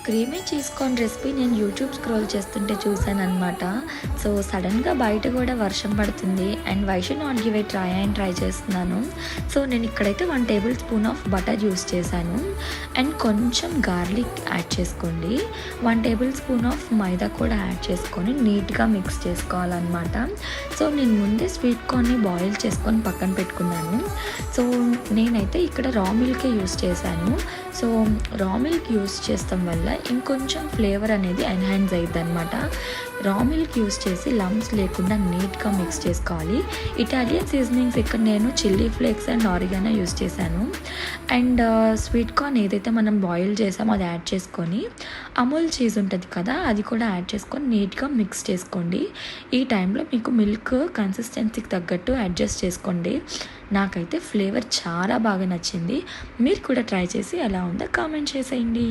Creamy cheese corn recipe నేను YouTube scroll చేస్తుంటే చూశానన్నమాట. సో సడన్గా బయట కూడా వర్షం పడుతుంది and why should not give it try చేస్తున్నాను. సో నేను ఇక్కడైతే 1 table spoon of butter use చేశాను అండ్ కొంచెం గార్లిక్ యాడ్ చేసుకోండి. 1 టేబుల్ స్పూన్ ఆఫ్ మైదా కూడా యాడ్ చేసుకొని నీట్గా మిక్స్ చేసుకోవాలన్నమాట. సో నేను ముందే స్వీట్ కార్న్ని బాయిల్ చేసుకొని పక్కన పెట్టుకున్నాను. సో నేనైతే ఇక్కడ రా మిల్కే యూస్ చేశాను. సో రా మిల్క్ యూస్ చేస్తాం వల్ల ఇంకొంచెం ఫ్లేవర్ అనేది ఎన్హాన్స్ అయ్యిద్ది అనమాట. రా మిల్క్ యూస్ చేసి లంప్స్ లేకుండా నీట్గా మిక్స్ చేసుకోవాలి. ఇటాలియన్ సీజనింగ్స్ ఇక్కడ నేను chilli flakes and oregano use చేశాను. అండ్ స్వీట్ కార్న్ ఏదైతే మనం బాయిల్ చేసామో అది యాడ్ చేసుకొని అమూల్ చీజ్ ఉంటుంది కదా అది కూడా యాడ్ చేసుకొని నీట్గా మిక్స్ చేసుకోండి. ఈ టైంలో మీకు మిల్క్ కన్సిస్టెన్సీకి తగ్గట్టు అడ్జస్ట్ చేసుకోండి. నాకైతే ఫ్లేవర్ చాలా బాగా నచ్చింది. మీరు కూడా ట్రై చేసి ఎలా ఉందో కామెంట్ చేసేయండి.